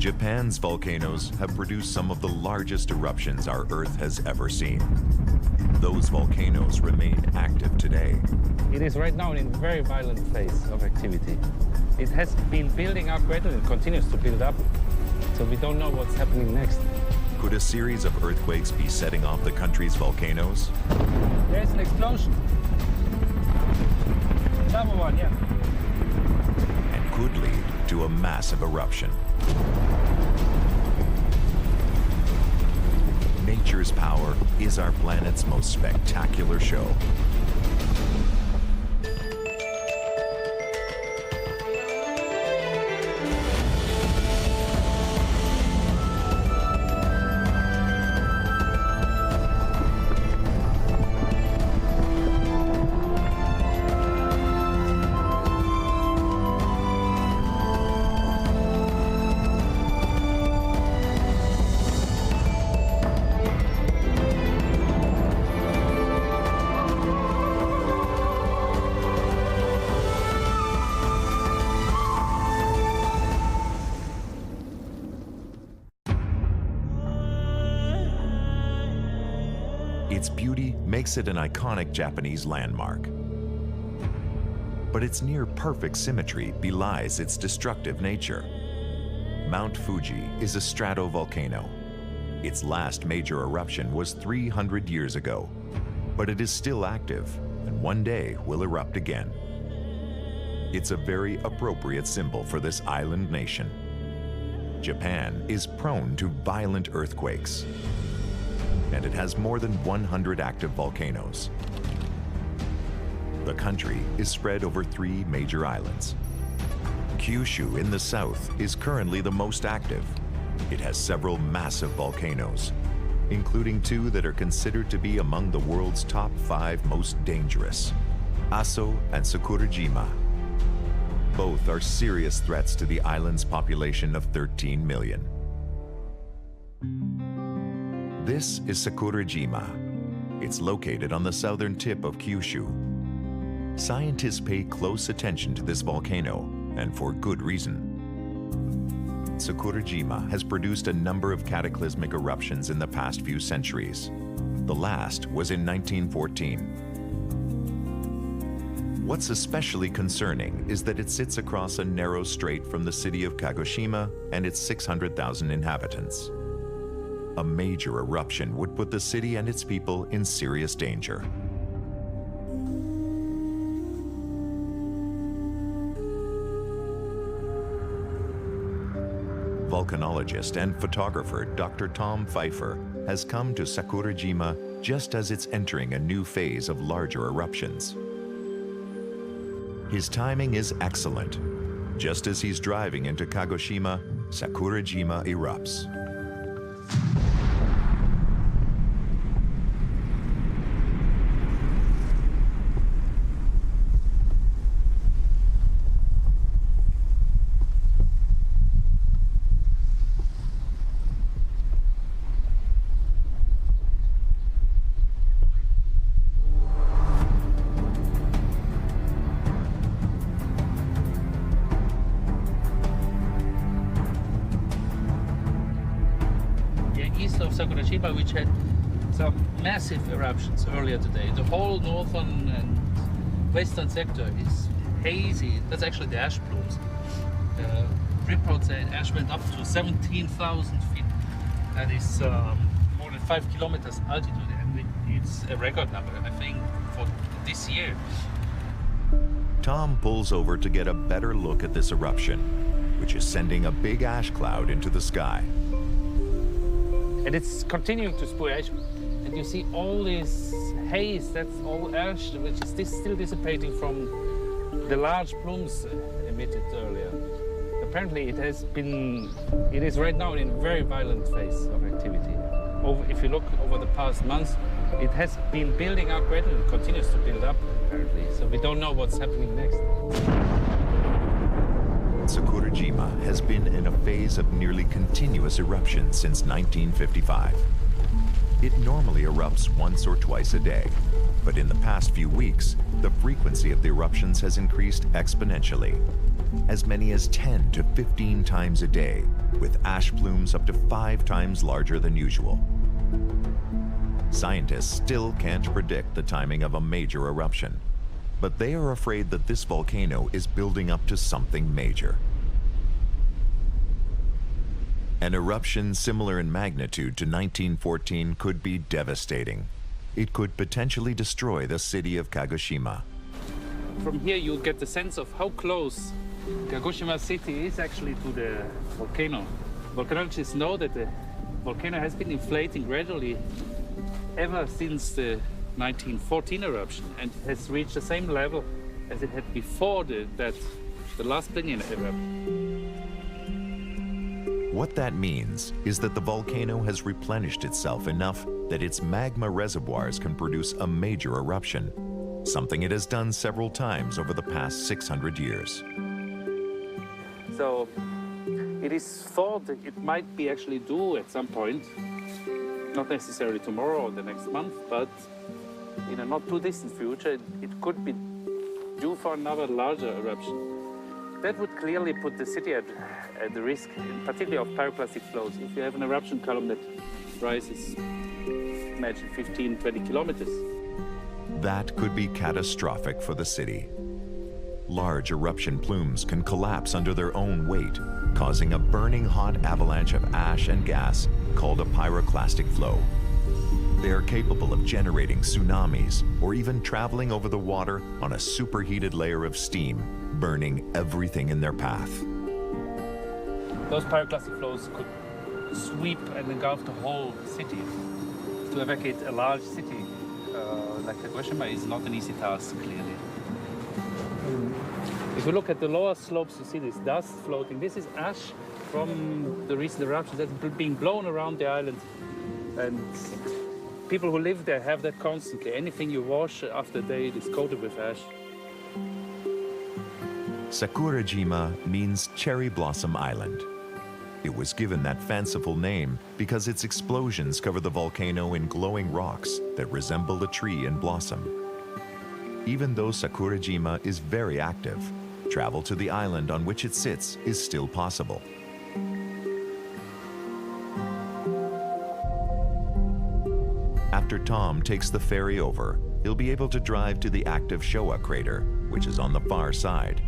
Japan's volcanoes have produced some of the largest eruptions our Earth has ever seen. Those volcanoes remain active today. It is right now in a very violent phase of activity. It has been building up gradually and continues to build up, so we don't know what's happening next. Could a series of earthquakes be setting off the country's volcanoes? There's an explosion. Another one, yeah. And could lead to a massive eruption. Nature's power is our planet's most spectacular show. Its beauty makes it an iconic Japanese landmark. But its near-perfect symmetry belies its destructive nature. Mount Fuji is a stratovolcano. Its last major eruption was 300 years ago, but it is still active and one day will erupt again. It's a very appropriate symbol for this island nation. Japan is prone to violent earthquakes, and it has more than 100 active volcanoes. The country is spread over 3 major islands. Kyushu in the south is currently the most active. It has several massive volcanoes, including 2 that are considered to be among the world's top 5 most dangerous, Aso and Sakurajima. Both are serious threats to the island's population of 13 million. This is Sakurajima. It's located on the southern tip of Kyushu. Scientists pay close attention to this volcano, and for good reason. Sakurajima has produced a number of cataclysmic eruptions in the past few centuries. The last was in 1914. What's especially concerning is that it sits across a narrow strait from the city of Kagoshima and its 600,000 inhabitants. A major eruption would put the city and its people in serious danger. Volcanologist and photographer Dr. Tom Pfeiffer has come to Sakurajima just as it's entering a new phase of larger eruptions. His timing is excellent. Just as he's driving into Kagoshima, Sakurajima erupts. East of Sakurajima, which had some massive eruptions earlier today. The whole northern and western sector is hazy. That's actually the ash plumes. Reports say ash went up to 17,000 feet. That is more than 5 kilometers altitude, and it's a record number, I think, for this year. Tom pulls over to get a better look at this eruption, which is sending a big ash cloud into the sky. And it's continuing to spew ash. And you see all this haze, that's all ash, which is still dissipating from the large plumes emitted earlier. Apparently it is right now in a very violent phase of activity. If you look over the past months, it has been building up gradually and continues to build up, apparently. So we don't know what's happening next. Sakurajima has been in a phase of nearly continuous eruption since 1955. It normally erupts once or twice a day, but in the past few weeks, the frequency of the eruptions has increased exponentially. as many as 10 to 15 times a day, with ash plumes up to 5 times larger than usual. Scientists still can't predict the timing of a major eruption, but they are afraid that this volcano is building up to something major. An eruption similar in magnitude to 1914 could be devastating. It could potentially destroy the city of Kagoshima. From here you get the sense of how close Kagoshima city is actually to the volcano. Volcanologists know that the volcano has been inflating gradually ever since the 1914 eruption and has reached the same level as it had before the last Plinian eruption. What that means is that the volcano has replenished itself enough that its magma reservoirs can produce a major eruption, something it has done several times over the past 600 years. So it is thought that it might be actually due at some point, not necessarily tomorrow or the next month, but in a not too distant future, it could be due for another larger eruption. That would clearly put the city at the risk, particularly of pyroclastic flows. If you have an eruption column that rises, imagine 15, 20 kilometers. That could be catastrophic for the city. Large eruption plumes can collapse under their own weight, causing a burning hot avalanche of ash and gas called a pyroclastic flow. They are capable of generating tsunamis or even traveling over the water on a superheated layer of steam, burning everything in their path. Those pyroclastic flows could sweep and engulf the whole city. To evacuate a large city like Kagoshima is not an easy task, clearly. If you look at the lower slopes, you see this dust floating. This is ash from the recent eruptions that's being blown around the island. And people who live there have that constantly. Anything you wash after a day is coated with ash. Sakurajima means Cherry Blossom Island. It was given that fanciful name because its explosions cover the volcano in glowing rocks that resemble a tree in blossom. Even though Sakurajima is very active, travel to the island on which it sits is still possible. After Tom takes the ferry over, he'll be able to drive to the active Showa crater, which is on the far side.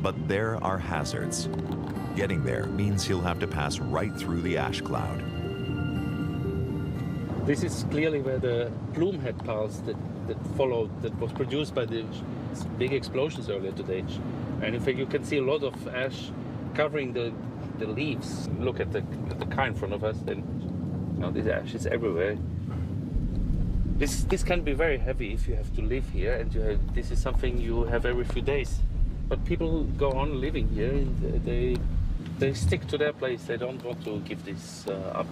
But there are hazards. Getting there means he'll have to pass right through the ash cloud. This is clearly where the plume had passed that was produced by the big explosions earlier today. And in fact, you can see a lot of ash covering the leaves. Look at the car in front of us, and this ash is everywhere. This can be very heavy if you have to live here, and this is something you have every few days. But people go on living here, and they stick to their place. They don't want to give this up.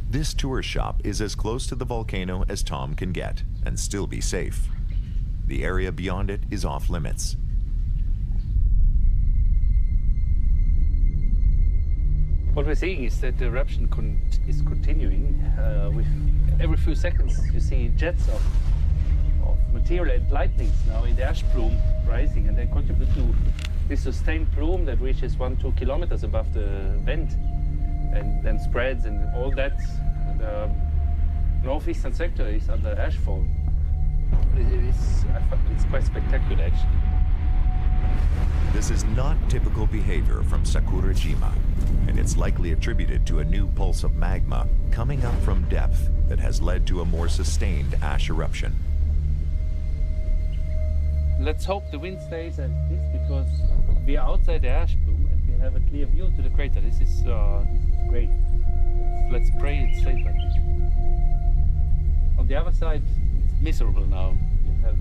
This tour shop is as close to the volcano as Tom can get and still be safe. The area beyond it is off limits. What we're seeing is that the eruption is continuing. With every few seconds, you see jets of material and lightnings now in the ash plume rising, and they contribute to this sustained plume that reaches 1-2 kilometers above the vent and then spreads, and all that. The northeastern sector is under ashfall. It's quite spectacular, actually. This is not typical behavior from Sakurajima, and it's likely attributed to a new pulse of magma coming up from depth that has led to a more sustained ash eruption. Let's hope the wind stays at this, because we are outside the ash plume and we have a clear view to the crater. This is great. Let's pray it stays like this. On the other side, it's miserable now. You have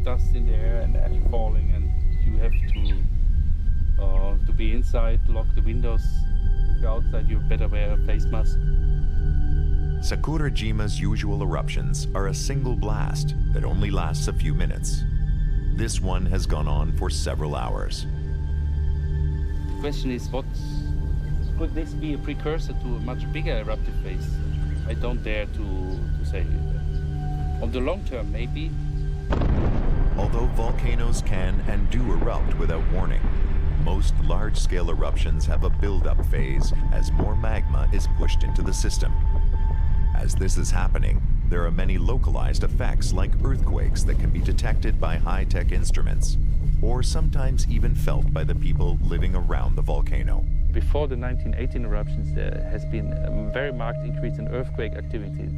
dust in the air and ash falling, and you have to be inside, lock the windows. If you're outside, you better wear a face mask. Sakurajima's usual eruptions are a single blast that only lasts a few minutes. This one has gone on for several hours. The question is, could this be a precursor to a much bigger eruptive phase? I don't dare to say. On the long term, maybe. Although volcanoes can and do erupt without warning, most large-scale eruptions have a build-up phase as more magma is pushed into the system. As this is happening, there are many localized effects like earthquakes that can be detected by high-tech instruments, or sometimes even felt by the people living around the volcano. Before the 1918 eruptions, there has been a very marked increase in earthquake activity.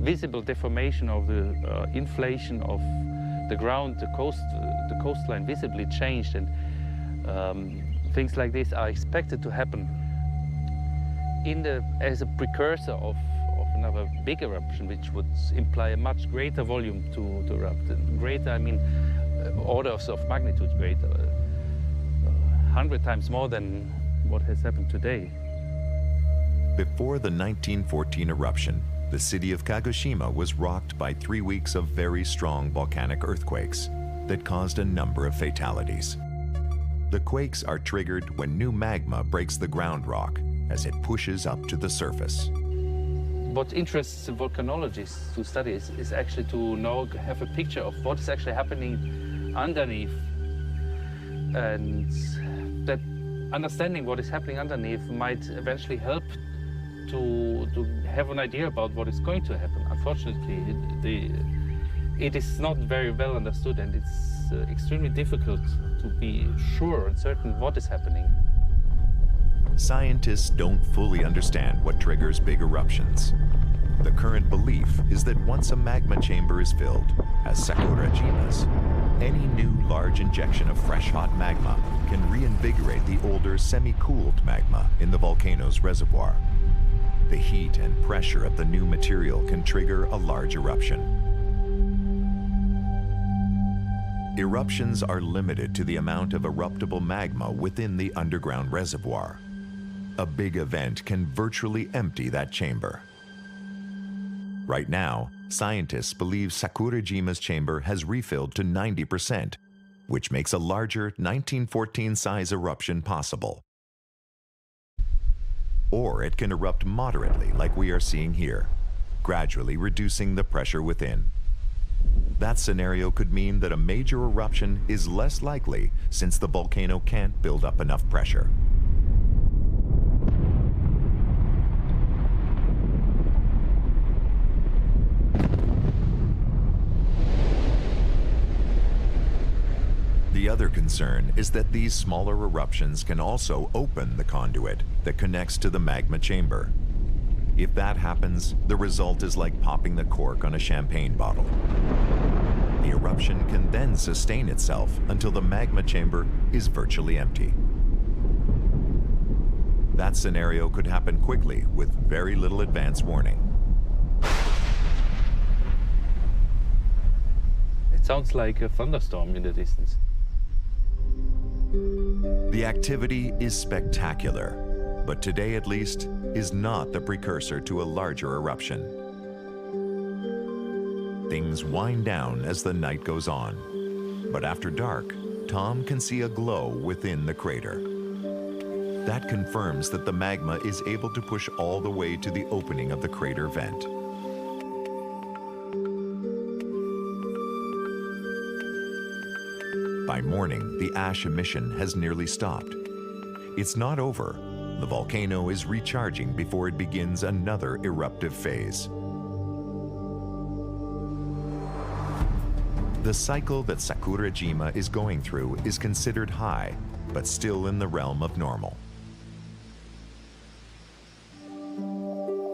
Visible deformation of the inflation of the ground, the coastline visibly changed, and things like this are expected to happen as a precursor of another big eruption, which would imply a much greater volume to erupt. And greater, I mean, orders of magnitude greater, 100 times more than what has happened today. Before the 1914 eruption, the city of Kagoshima was rocked by 3 weeks of very strong volcanic earthquakes that caused a number of fatalities. The quakes are triggered when new magma breaks the ground rock as it pushes up to the surface. What interests volcanologists to study is actually to have a picture of what is actually happening underneath. And that understanding what is happening underneath might eventually help to have an idea about what is going to happen. Unfortunately, it is not very well understood, and it's extremely difficult to be sure and certain what is happening. Scientists don't fully understand what triggers big eruptions. The current belief is that once a magma chamber is filled, as Sakurajima's, any new large injection of fresh hot magma can reinvigorate the older semi-cooled magma in the volcano's reservoir. The heat and pressure of the new material can trigger a large eruption. Eruptions are limited to the amount of eruptible magma within the underground reservoir. A big event can virtually empty that chamber. Right now, scientists believe Sakurajima's chamber has refilled to 90%, which makes a larger 1914 size eruption possible. Or it can erupt moderately like we are seeing here, gradually reducing the pressure within. That scenario could mean that a major eruption is less likely since the volcano can't build up enough pressure. The other concern is that these smaller eruptions can also open the conduit that connects to the magma chamber. If that happens, the result is like popping the cork on a champagne bottle. The eruption can then sustain itself until the magma chamber is virtually empty. That scenario could happen quickly with very little advance warning. It sounds like a thunderstorm in the distance. The activity is spectacular, but today at least is not the precursor to a larger eruption. Things wind down as the night goes on, but after dark, Tom can see a glow within the crater. That confirms that the magma is able to push all the way to the opening of the crater vent. By morning, the ash emission has nearly stopped. It's not over. The volcano is recharging before it begins another eruptive phase. The cycle that Sakurajima is going through is considered high, but still in the realm of normal.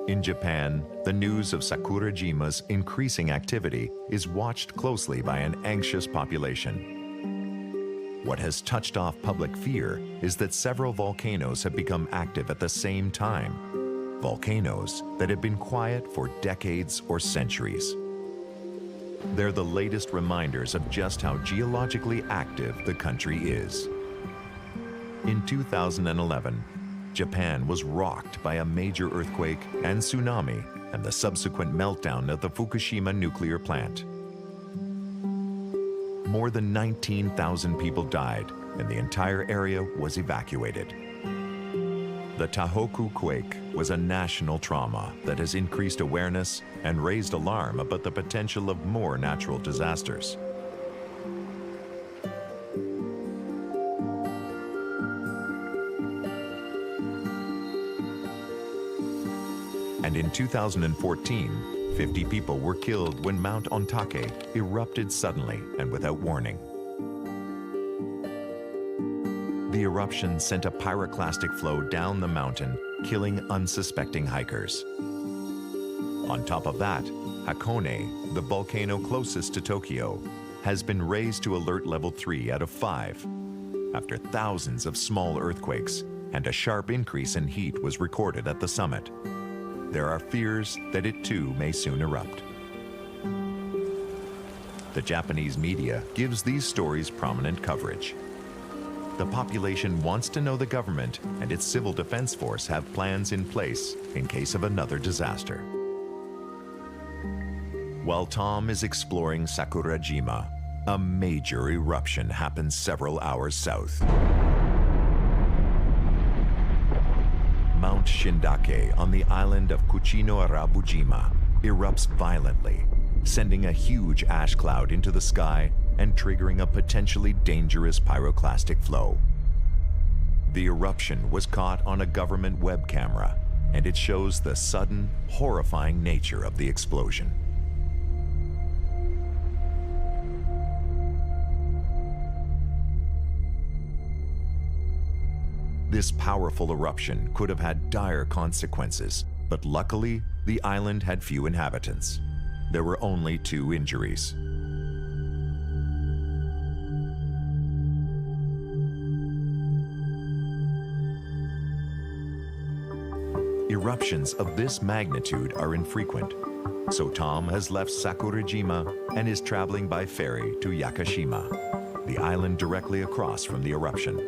In Japan, the news of Sakurajima's increasing activity is watched closely by an anxious population. What has touched off public fear is that several volcanoes have become active at the same time, volcanoes that have been quiet for decades or centuries. They're the latest reminders of just how geologically active the country is. In 2011, Japan was rocked by a major earthquake and tsunami and the subsequent meltdown of the Fukushima nuclear plant. More than 19,000 people died, and the entire area was evacuated. The Tohoku quake was a national trauma that has increased awareness and raised alarm about the potential of more natural disasters. And in 2014, 50 people were killed when Mount Ontake erupted suddenly and without warning. The eruption sent a pyroclastic flow down the mountain, killing unsuspecting hikers. On top of that, Hakone, the volcano closest to Tokyo, has been raised to alert level 3 out of 5 after thousands of small earthquakes, and a sharp increase in heat was recorded at the summit. There are fears that it too may soon erupt. The Japanese media gives these stories prominent coverage. The population wants to know the government and its civil defense force have plans in place in case of another disaster. While Tom is exploring Sakurajima, a major eruption happens several hours south. Mount Shindake on the island of Kuchino-Arabujima erupts violently, sending a huge ash cloud into the sky and triggering a potentially dangerous pyroclastic flow. The eruption was caught on a government web camera, and it shows the sudden, horrifying nature of the explosion. This powerful eruption could have had dire consequences, but luckily, the island had few inhabitants. There were only 2 injuries. Eruptions of this magnitude are infrequent, so Tom has left Sakurajima and is traveling by ferry to Yakushima, the island directly across from the eruption.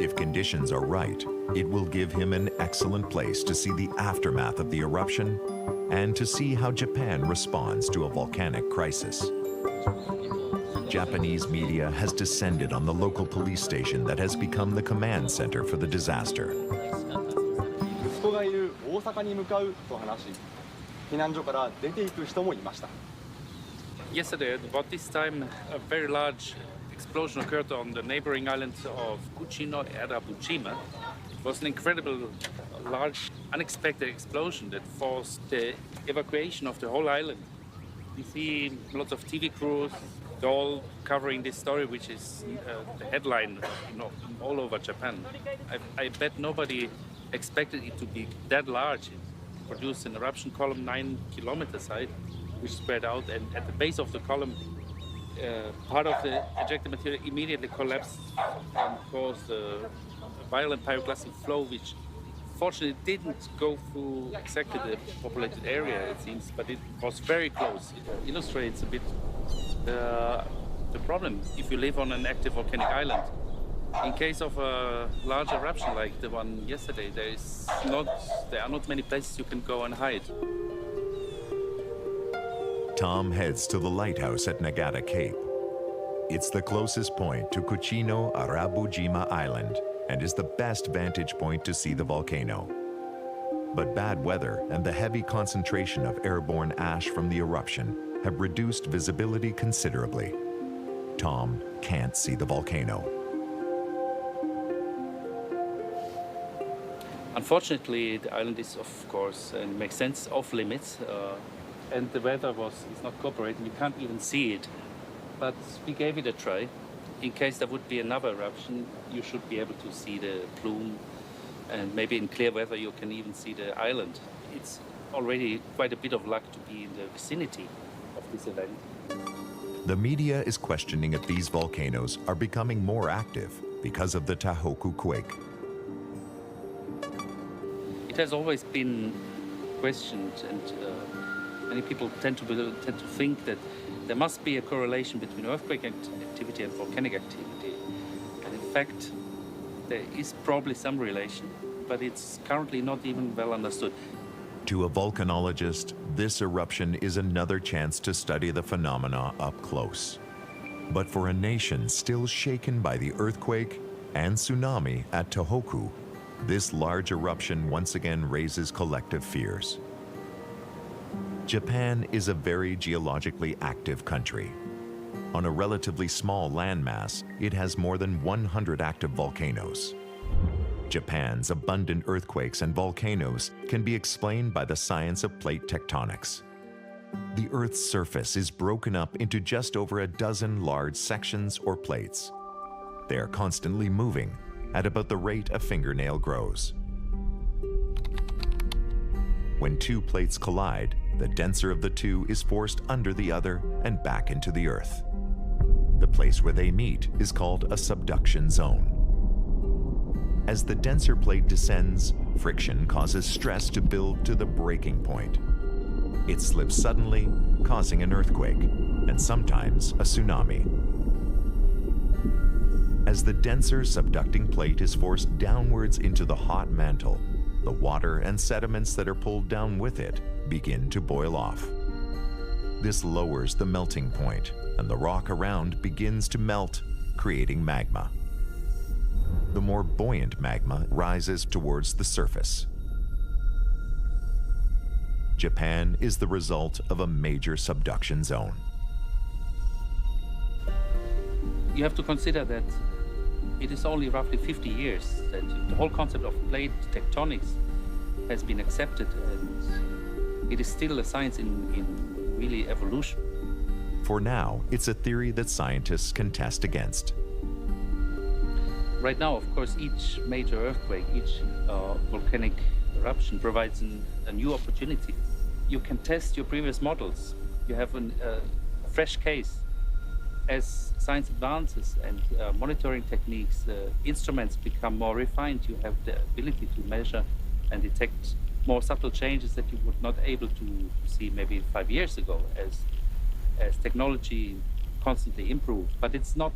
If conditions are right, it will give him an excellent place to see the aftermath of the eruption and to see how Japan responds to a volcanic crisis. Japanese media has descended on the local police station that has become the command center for the disaster. Yesterday, at about this time, a very large explosion occurred on the neighboring island of Kuchino-Arabujima. It was an incredible, large, unexpected explosion that forced the evacuation of the whole island. You see lots of TV crews, they're all covering this story, which is the headline, all over Japan. I bet nobody expected it to be that large. It produced an eruption column 9 kilometers high, which spread out, and at the base of the column, part of the ejected material immediately collapsed and caused a violent pyroclastic flow, which fortunately didn't go through exactly the populated area, it seems, but it was very close. It illustrates a bit the problem if you live on an active volcanic island. In case of a large eruption like the one yesterday, there are not many places you can go and hide. Tom heads to the lighthouse at Nagata Cape. It's the closest point to Kuchino-Arabujima Island and is the best vantage point to see the volcano. But bad weather and the heavy concentration of airborne ash from the eruption have reduced visibility considerably. Tom can't see the volcano. Unfortunately, the island is, of course, and makes sense, off limits. And the weather is not cooperating. You can't even see it. But we gave it a try. In case there would be another eruption, you should be able to see the plume, and maybe in clear weather you can even see the island. It's already quite a bit of luck to be in the vicinity of this event. The media is questioning if these volcanoes are becoming more active because of the Tohoku quake. It has always been questioned, and many people tend to think that there must be a correlation between earthquake activity and volcanic activity. And in fact, there is probably some relation, but it's currently not even well understood. To a volcanologist, this eruption is another chance to study the phenomena up close. But for a nation still shaken by the earthquake and tsunami at Tohoku, this large eruption once again raises collective fears. Japan is a very geologically active country. On a relatively small landmass, it has more than 100 active volcanoes. Japan's abundant earthquakes and volcanoes can be explained by the science of plate tectonics. The Earth's surface is broken up into just over a dozen large sections or plates. They are constantly moving at about the rate a fingernail grows. When two plates collide, the denser of the two is forced under the other and back into the Earth. The place where they meet is called a subduction zone. As the denser plate descends, friction causes stress to build to the breaking point. It slips suddenly, causing an earthquake, and sometimes a tsunami. As the denser subducting plate is forced downwards into the hot mantle, the water and sediments that are pulled down with it begin to boil off. This lowers the melting point, and the rock around begins to melt, creating magma. The more buoyant magma rises towards the surface. Japan is the result of a major subduction zone. You have to consider that it is only roughly 50 years that the whole concept of plate tectonics has been accepted, and it is still a science in really evolution. For now, it's a theory that scientists can test against. Right now, of course, each major earthquake, each volcanic eruption provides a new opportunity. You can test your previous models. You have a fresh case. As science advances and monitoring techniques, instruments become more refined, you have the ability to measure and detect more subtle changes that you would not able to see maybe 5 years ago as technology constantly improves. But it's not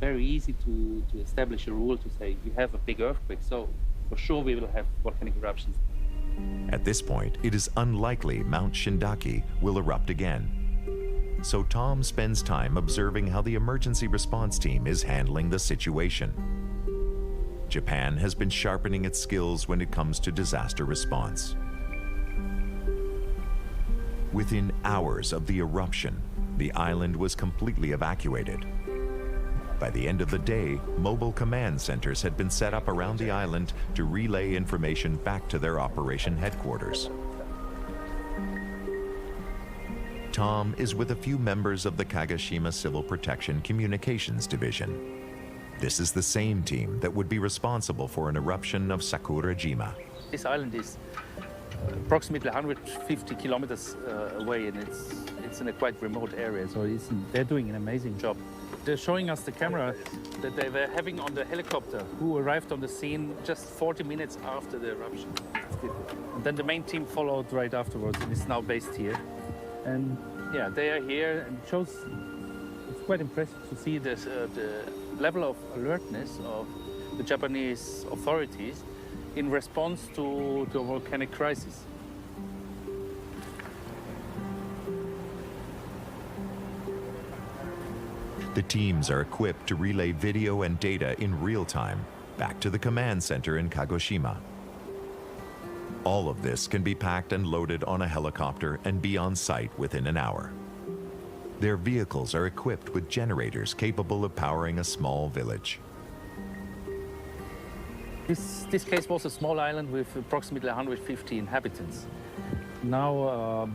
very easy to establish a rule to say we have a big earthquake, so for sure we will have volcanic eruptions. At this point, it is unlikely Mount Shindaki will erupt again. So Tom spends time observing how the emergency response team is handling the situation. Japan has been sharpening its skills when it comes to disaster response. Within hours of the eruption, the island was completely evacuated. By the end of the day, mobile command centers had been set up around the island to relay information back to their operation headquarters. Tom is with a few members of the Kagoshima Civil Protection Communications Division. This is the same team that would be responsible for an eruption of Sakurajima. This island is approximately 150 kilometers away, and it's in a quite remote area, so they're doing an amazing job. They're showing us the camera that they were having on the helicopter, who arrived on the scene just 40 minutes after the eruption. And then the main team followed right afterwards and is now based here. And yeah, they are here, and it's quite impressive to see this, the level of alertness of the Japanese authorities in response to a volcanic crisis. The teams are equipped to relay video and data in real time back to the command center in Kagoshima. All of this can be packed and loaded on a helicopter and be on site within an hour. Their vehicles are equipped with generators capable of powering a small village. This case was a small island with approximately 150 inhabitants. Now,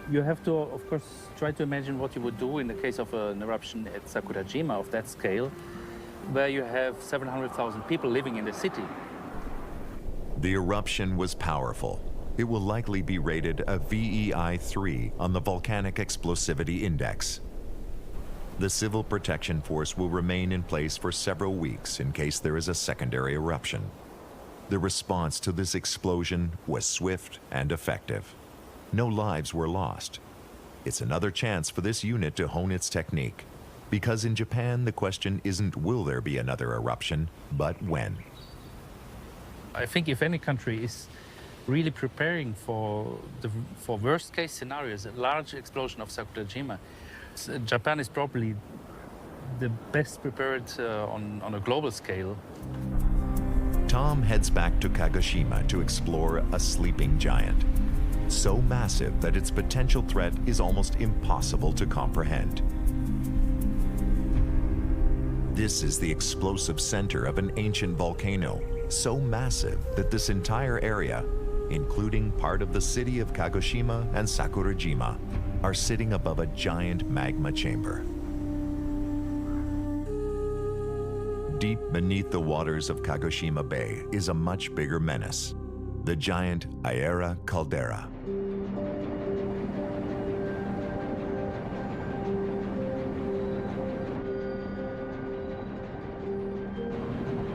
you have to, of course, try to imagine what you would do in the case of an eruption at Sakurajima of that scale, where you have 700,000 people living in the city. The eruption was powerful. It will likely be rated a VEI 3 on the Volcanic Explosivity Index. The Civil Protection Force will remain in place for several weeks in case there is a secondary eruption. The response to this explosion was swift and effective. No lives were lost. It's another chance for this unit to hone its technique, because in Japan the question isn't will there be another eruption, but when. I think if any country is really preparing for worst case scenarios, a large explosion of Sakurajima, Japan is probably the best prepared on a global scale. Tom heads back to Kagoshima to explore a sleeping giant, so massive that its potential threat is almost impossible to comprehend. This is the explosive center of an ancient volcano, so massive that this entire area, including part of the city of Kagoshima and Sakurajima, are sitting above a giant magma chamber. Deep beneath the waters of Kagoshima Bay is a much bigger menace, the giant Aira caldera.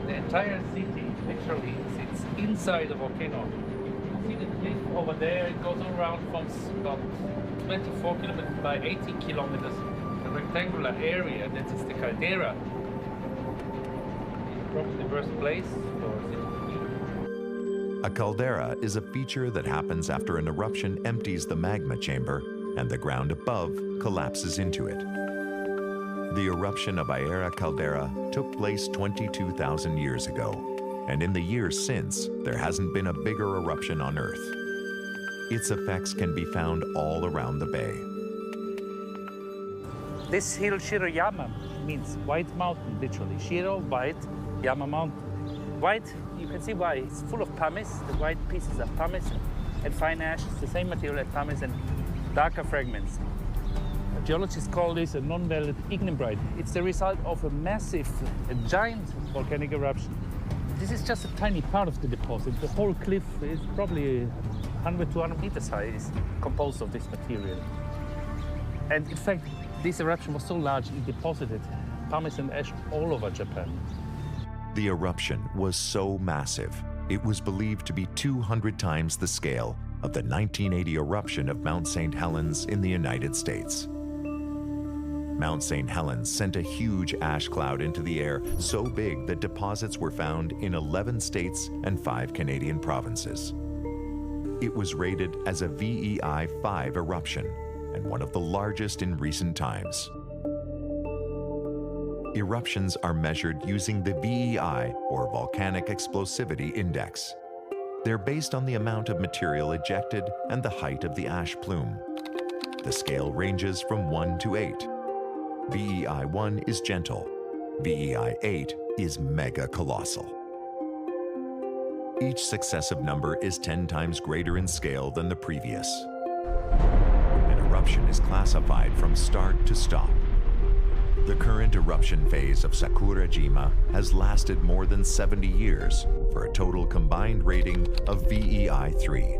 The entire city actually sits inside the volcano. You see the cliff over there, it goes around from about 24 kilometers by 80 kilometers. A rectangular area, that is the caldera. It's probably the worst place for a city to be. A caldera is a feature that happens after an eruption empties the magma chamber and the ground above collapses into it. The eruption of Aira caldera took place 22,000 years ago, and in the years since, there hasn't been a bigger eruption on Earth. Its effects can be found all around the bay. This hill, Shiroyama, means white mountain, literally. Shiro, white, Yama mountain. White, you can see why. It's full of pumice. The white pieces are pumice and fine ash. It's the same material as pumice and darker fragments. Geologists call this a non-valid ignimbrite. It's the result of a massive, a giant volcanic eruption. This is just a tiny part of the deposit. The whole cliff is probably 100, 200 meters high, is composed of this material. And in fact, this eruption was so large, it deposited pumice and ash all over Japan. The eruption was so massive, it was believed to be 200 times the scale of the 1980 eruption of Mount St. Helens in the United States. Mount St. Helens sent a huge ash cloud into the air so big that deposits were found in 11 states and 5 Canadian provinces. It was rated as a VEI 5 eruption and one of the largest in recent times. Eruptions are measured using the VEI, or Volcanic Explosivity Index. They're based on the amount of material ejected and the height of the ash plume. The scale ranges from 1 to 8. VEI 1 is gentle. VEI 8 is mega colossal. Each successive number is 10 times greater in scale than the previous. An eruption is classified from start to stop. The current eruption phase of Sakurajima has lasted more than 70 years for a total combined rating of VEI 3.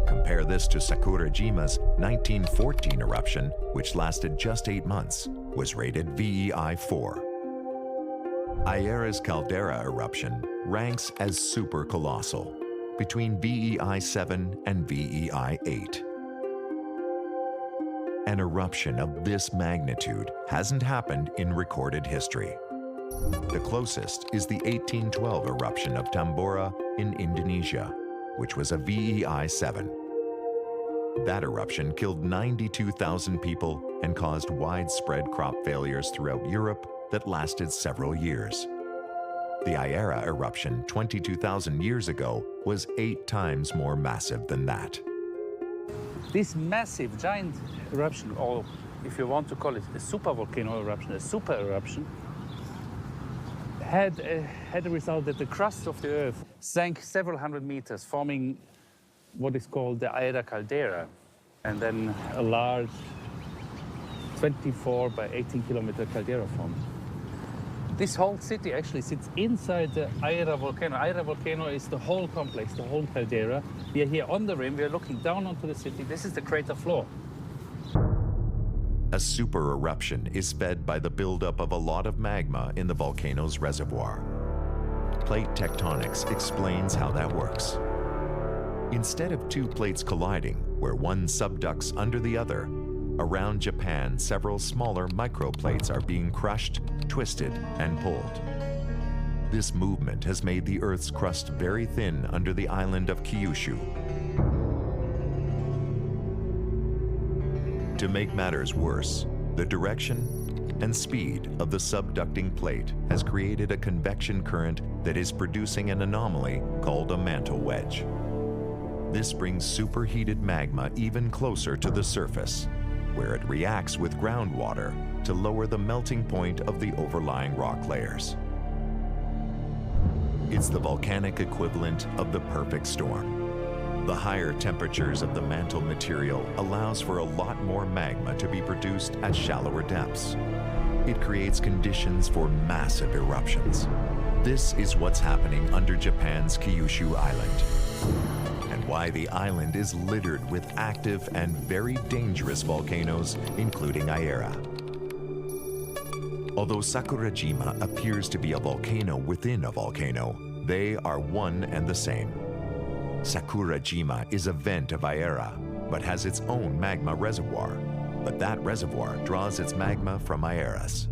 Compare this to Sakurajima's 1914 eruption, which lasted just 8 months, was rated VEI 4. Aira's caldera eruption ranks as supercolossal, between VEI 7 and VEI 8. An eruption of this magnitude hasn't happened in recorded history. The closest is the 1812 eruption of Tambora in Indonesia, which was a VEI 7. That eruption killed 92,000 people and caused widespread crop failures throughout Europe that lasted several years. The Aira eruption 22,000 years ago was 8 times more massive than that. This massive, giant eruption, or if you want to call it a supervolcano eruption, a super eruption, had a result that the crust of the Earth sank several hundred meters, forming what is called the Aira caldera, and then a large 24 by 18 kilometer caldera formed. This whole city actually sits inside the Aira volcano. Aira volcano is the whole complex, the whole caldera. We are here on the rim, we are looking down onto the city. This is the crater floor. A super eruption is fed by the buildup of a lot of magma in the volcano's reservoir. Plate tectonics explains how that works. Instead of 2 plates colliding, where one subducts under the other, around Japan, several smaller microplates are being crushed, twisted, and pulled. This movement has made the Earth's crust very thin under the island of Kyushu. To make matters worse, the direction and speed of the subducting plate has created a convection current that is producing an anomaly called a mantle wedge. This brings superheated magma even closer to the surface, where it reacts with groundwater to lower the melting point of the overlying rock layers. It's the volcanic equivalent of the perfect storm. The higher temperatures of the mantle material allows for a lot more magma to be produced at shallower depths. It creates conditions for massive eruptions. This is what's happening under Japan's Kyushu Island, and why the island is littered with active and very dangerous volcanoes, including Aira. Although Sakurajima appears to be a volcano within a volcano, they are one and the same. Sakurajima is a vent of Aira, but has its own magma reservoir. But that reservoir draws its magma from Aira's.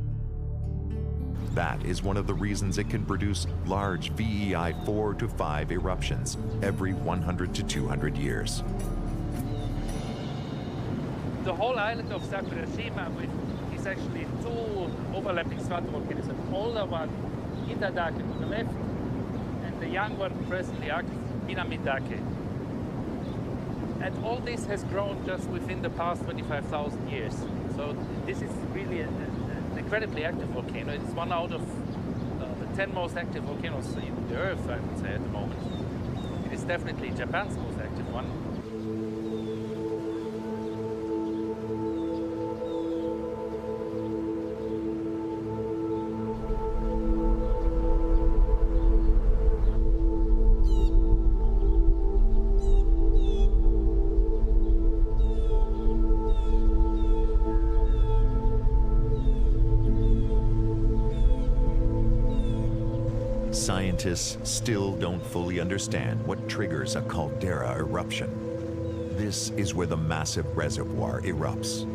That is one of the reasons it can produce large VEI 4 to 5 eruptions every 100 to 200 years. The whole island of Sakurajima is actually two overlapping stratovolcanoes. An older one, Itadake on the left, and the young one presently active, Minamidake. And all this has grown just within the past 25,000 years. So this is really an incredibly active volcano. It's one out of the 10 most active volcanoes in the Earth, I would say, at the moment. It is definitely Japan's most active one. Scientists still don't fully understand what triggers a caldera eruption. This is where the massive reservoir erupts.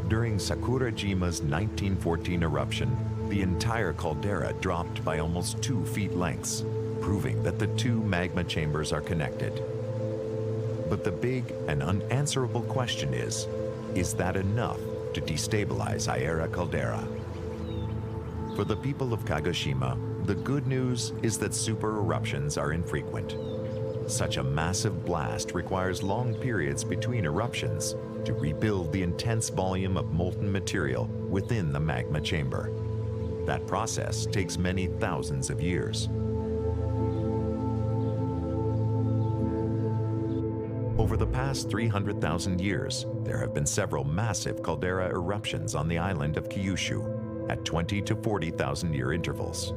During Sakurajima's 1914 eruption, the entire caldera dropped by almost 2 feet lengths, proving that the two magma chambers are connected. But the big and unanswerable question is that enough to destabilize Aira caldera? For the people of Kagoshima, the good news is that super eruptions are infrequent. Such a massive blast requires long periods between eruptions to rebuild the intense volume of molten material within the magma chamber. That process takes many thousands of years. Over the past 300,000 years, there have been several massive caldera eruptions on the island of Kyushu at 20 to 40,000 year intervals.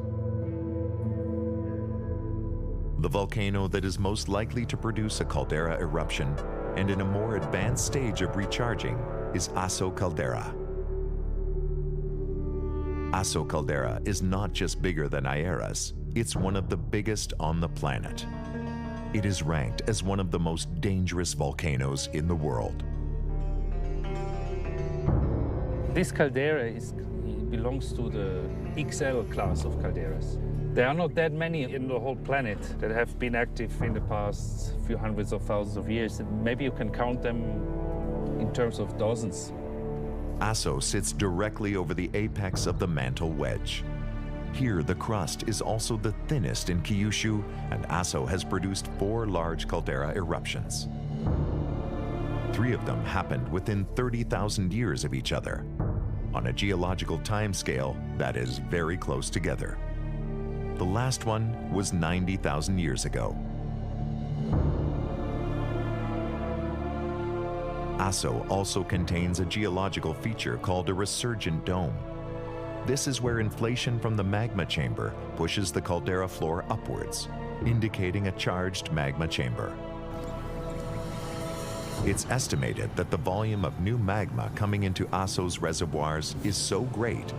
The volcano that is most likely to produce a caldera eruption and in a more advanced stage of recharging is Aso caldera. Aso caldera is not just bigger than Aira's, it's one of the biggest on the planet. It is ranked as one of the most dangerous volcanoes in the world. This caldera belongs to the XL class of calderas. There are not that many in the whole planet that have been active in the past few hundreds of thousands of years. And maybe you can count them in terms of dozens. Aso sits directly over the apex of the mantle wedge. Here, the crust is also the thinnest in Kyushu, and Aso has produced 4 large caldera eruptions. 3 of them happened within 30,000 years of each other. On a geological timescale, that is very close together. The last one was 90,000 years ago. Aso also contains a geological feature called a resurgent dome. This is where inflation from the magma chamber pushes the caldera floor upwards, indicating a charged magma chamber. It's estimated that the volume of new magma coming into Aso's reservoirs is so great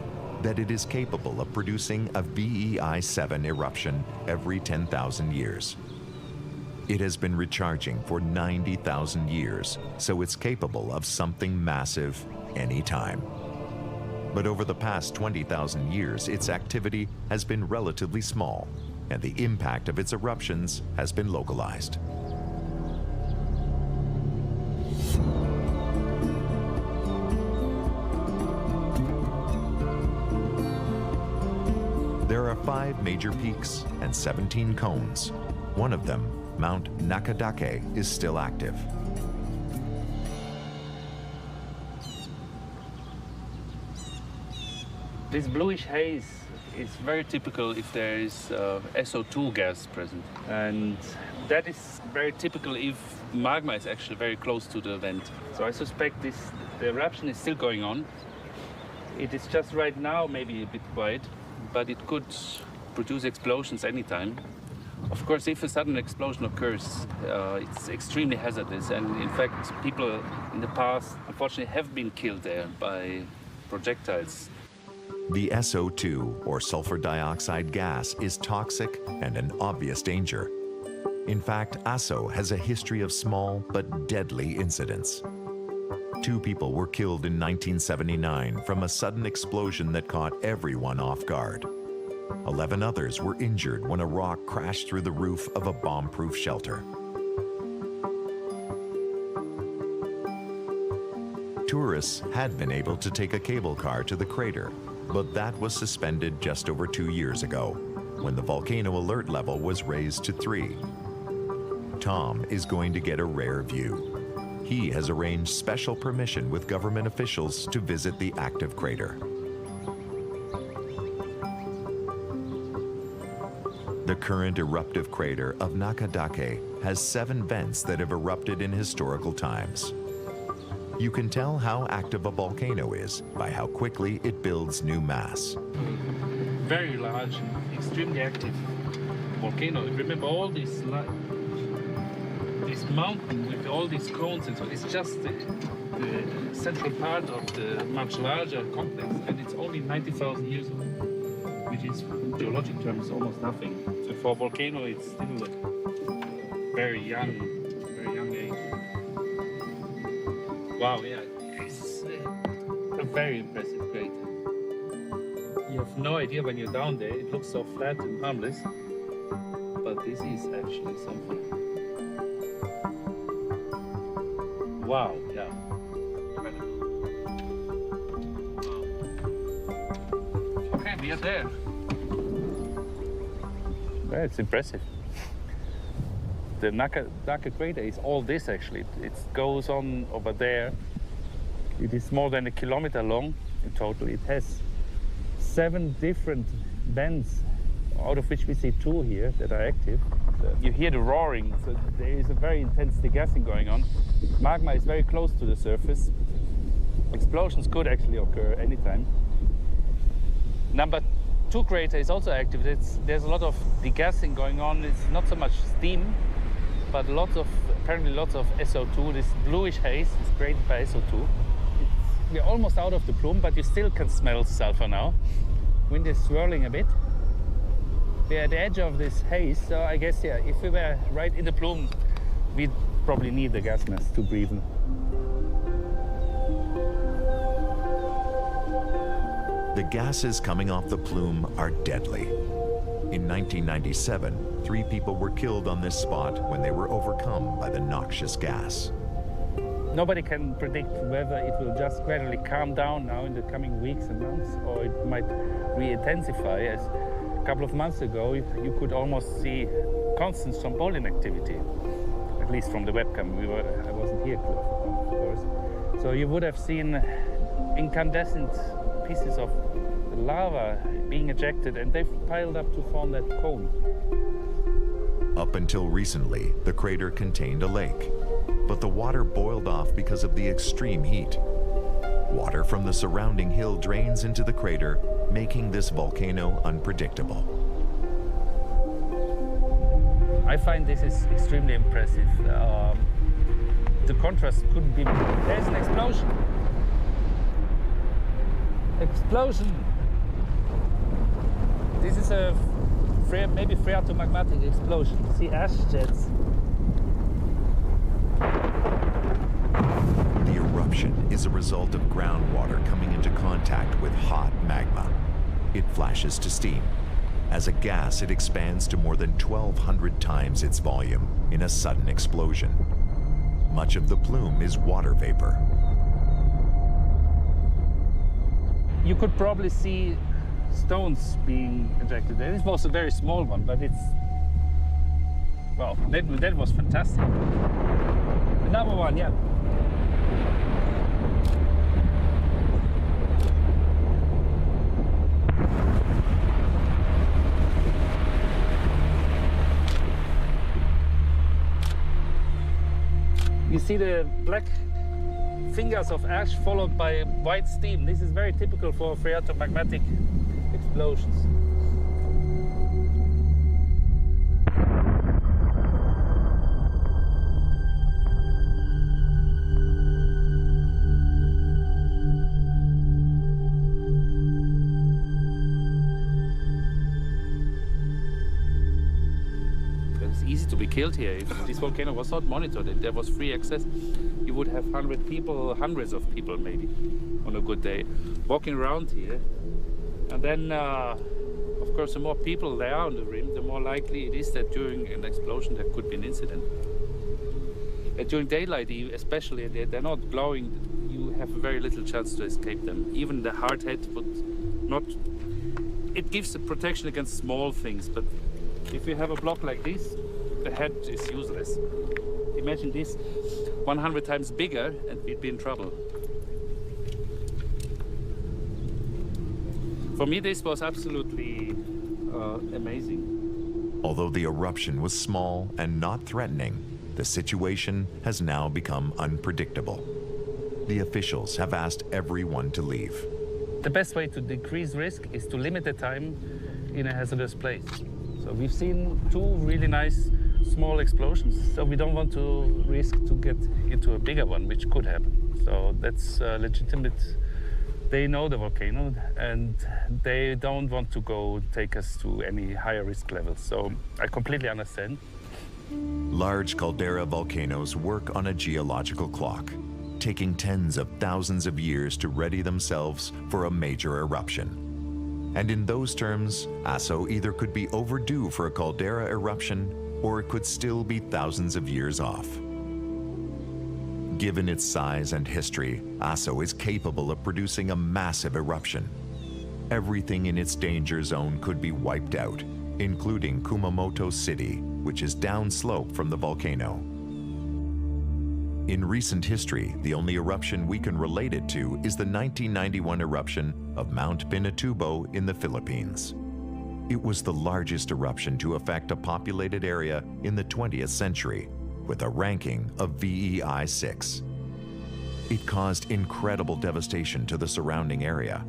that it is capable of producing a VEI 7 eruption every 10,000 years. It has been recharging for 90,000 years, so it's capable of something massive anytime. But over the past 20,000 years, its activity has been relatively small, and the impact of its eruptions has been localized. There are 5 major peaks and 17 cones. One of them, Mount Nakadake, is still active. This bluish haze It's very typical if there is SO2 gas present. And that is very typical if magma is actually very close to the vent. So I suspect the eruption is still going on. It is just right now maybe a bit quiet, but it could produce explosions anytime. Of course, if a sudden explosion occurs, it's extremely hazardous. And in fact, people in the past, unfortunately, have been killed there by projectiles. The SO2, or sulfur dioxide gas, is toxic and an obvious danger. In fact, Asso has a history of small but deadly incidents. 2 people were killed in 1979 from a sudden explosion that caught everyone off guard. 11 others were injured when a rock crashed through the roof of a bomb-proof shelter. Tourists had been able to take a cable car to the crater, but that was suspended just over 2 years ago, when the volcano alert level was raised to 3. Tom is going to get a rare view. He has arranged special permission with government officials to visit the active crater. The current eruptive crater of Nakadake has 7 vents that have erupted in historical times. You can tell how active a volcano is by how quickly it builds new mass. Very large and extremely active volcano. Remember all this mountain with all these cones and so it's just the central part of the much larger complex, and it's only 90,000 years old, which is in geologic terms almost nothing. So for a volcano it's still a very young age. Wow, yeah, it's a very impressive crater. You have no idea when you're down there, it looks so flat and harmless, but this is actually something. Wow, yeah. Okay, we are there. Yeah, it's impressive. The Nakadake crater is all this actually. It goes on over there. It is more than 1 kilometer long in total. It has 7 different vents, out of which we see 2 here that are active. You hear the roaring, so there is a very intense degassing going on. Magma is very close to the surface. Explosions could actually occur anytime. Number 2 crater is also active. There's a lot of degassing going on. It's not so much steam, but apparently lots of SO2. This bluish haze is created by SO2. We're almost out of the plume, but you still can smell sulfur now. Wind is swirling a bit. We're at the edge of this haze, so I guess, yeah, if we were right in the plume, we'd probably need the gas mask to breathe in. The gases coming off the plume are deadly. In 1997, 3 people were killed on this spot when they were overcome by the noxious gas. Nobody can predict whether it will just gradually calm down now in the coming weeks and months, or it might re-intensify. As a couple of months ago, you could almost see constant strombolian activity, at least from the webcam. I wasn't here, of course. So you would have seen incandescent pieces of lava being ejected, and they've piled up to form that cone. Up until recently, the crater contained a lake, but the water boiled off because of the extreme heat. Water from the surrounding hill drains into the crater, making this volcano unpredictable. I find this is extremely impressive. The contrast couldn't be... There's an explosion! Explosion! This is a maybe phreatomagmatic explosion. See ash jets. The eruption is a result of groundwater coming into contact with hot magma. It flashes to steam. As a gas, it expands to more than 1,200 times its volume in a sudden explosion. Much of the plume is water vapor. You could probably see stones being ejected. This was a very small one, but it's... Well, that was fantastic. Another one, yeah. see the black fingers of ash followed by white steam. This is very typical for phreatomagmatic explosions. Easy to be killed here. If this volcano was not monitored and there was free access, you would have 100 people, hundreds of people maybe, on a good day, walking around here. And then, of course, the more people there are on the rim, the more likely it is that during an explosion there could be an incident. And during daylight, especially, they're not glowing, you have very little chance to escape them. Even the hard head would not... It gives a protection against small things, but if you have a block like this, the head is useless. Imagine this 100 times bigger and we'd be in trouble. For me, this was absolutely amazing. Although the eruption was small and not threatening, the situation has now become unpredictable. The officials have asked everyone to leave. The best way to decrease risk is to limit the time in a hazardous place. So we've seen 2 really nice small explosions, so we don't want to risk to get into a bigger one, which could happen. So that's legitimate. They know the volcano and they don't want to go take us to any higher risk levels. So I completely understand. Large caldera volcanoes work on a geological clock, taking tens of thousands of years to ready themselves for a major eruption. And in those terms, Aso either could be overdue for a caldera eruption or it could still be thousands of years off. Given its size and history, Aso is capable of producing a massive eruption. Everything in its danger zone could be wiped out, including Kumamoto City, which is downslope from the volcano. In recent history, the only eruption we can relate it to is the 1991 eruption of Mount Pinatubo in the Philippines. It was the largest eruption to affect a populated area in the 20th century, with a ranking of VEI 6. It caused incredible devastation to the surrounding area.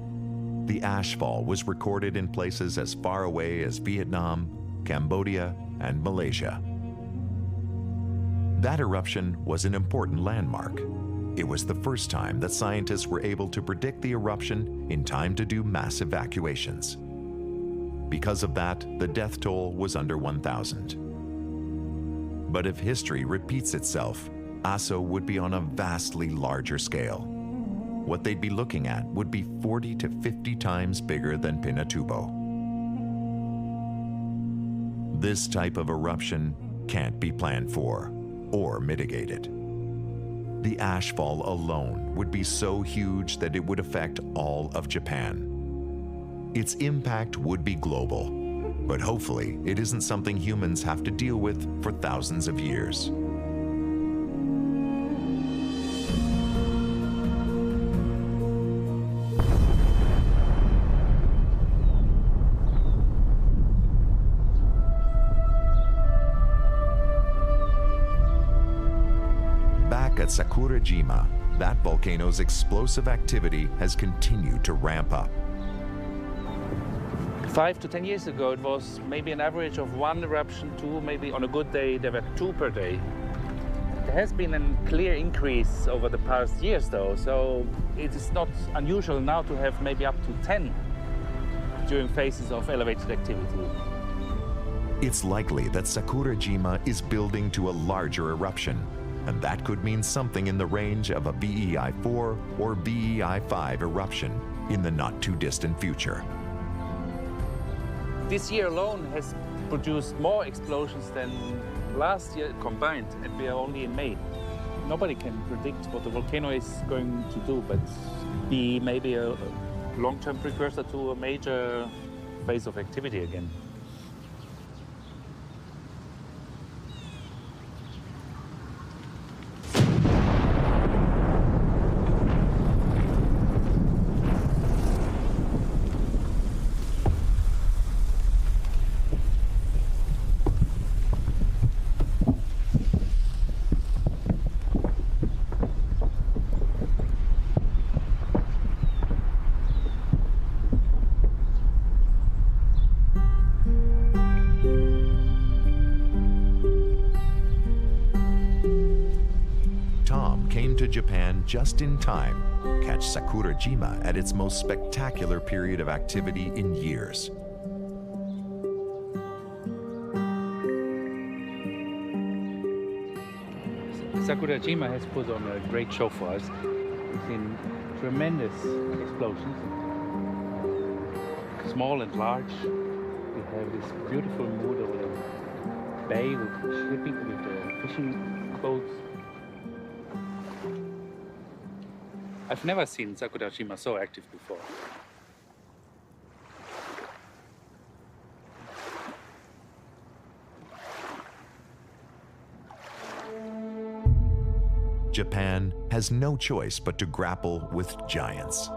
The ashfall was recorded in places as far away as Vietnam, Cambodia, and Malaysia. That eruption was an important landmark. It was the first time that scientists were able to predict the eruption in time to do mass evacuations. Because of that, the death toll was under 1,000. But if history repeats itself, Aso would be on a vastly larger scale. What they'd be looking at would be 40 to 50 times bigger than Pinatubo. This type of eruption can't be planned for or mitigated. The ashfall alone would be so huge that it would affect all of Japan. Its impact would be global, but hopefully it isn't something humans have to deal with for thousands of years. Back at Sakurajima, that volcano's explosive activity has continued to ramp up. 5 to 10 years ago, it was maybe an average of 1 eruption, 2, maybe on a good day, there were 2 per day. There has been a clear increase over the past years, though, so it is not unusual now to have maybe up to 10 during phases of elevated activity. It's likely that Sakurajima is building to a larger eruption, and that could mean something in the range of a VEI 4 or VEI 5 eruption in the not-too-distant future. This year alone has produced more explosions than last year combined, and we are only in May. Nobody can predict what the volcano is going to do, but be maybe a long-term precursor to a major phase of activity again. Tom came to Japan just in time to catch Sakurajima at its most spectacular period of activity in years. Sakurajima has put on a great show for us. We've seen tremendous explosions, small and large. We have this beautiful mood over the bay with shipping, with the fishing boats. I've never seen Sakurajima so active before. Japan has no choice but to grapple with giants.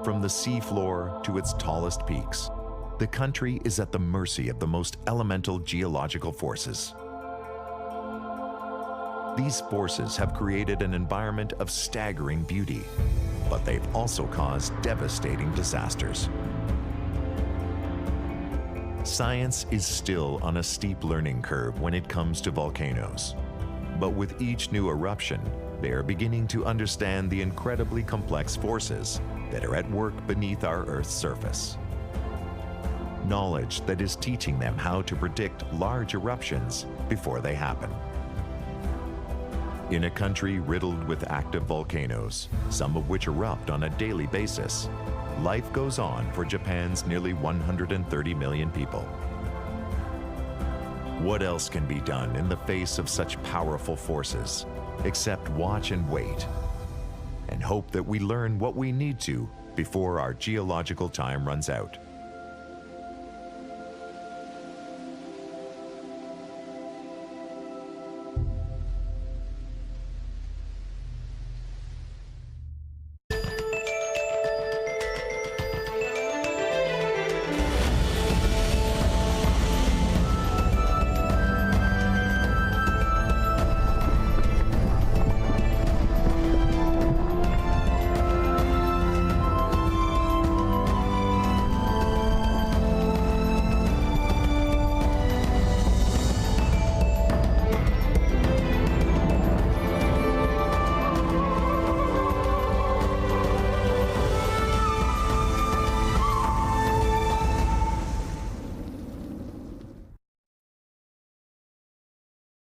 From the seafloor to its tallest peaks, the country is at the mercy of the most elemental geological forces. These forces have created an environment of staggering beauty, but they've also caused devastating disasters. Science is still on a steep learning curve when it comes to volcanoes. But with each new eruption, they are beginning to understand the incredibly complex forces that are at work beneath our Earth's surface. Knowledge that is teaching them how to predict large eruptions before they happen. In a country riddled with active volcanoes, some of which erupt on a daily basis, life goes on for Japan's nearly 130 million people. What else can be done in the face of such powerful forces except watch and wait and hope that we learn what we need to before our geological time runs out?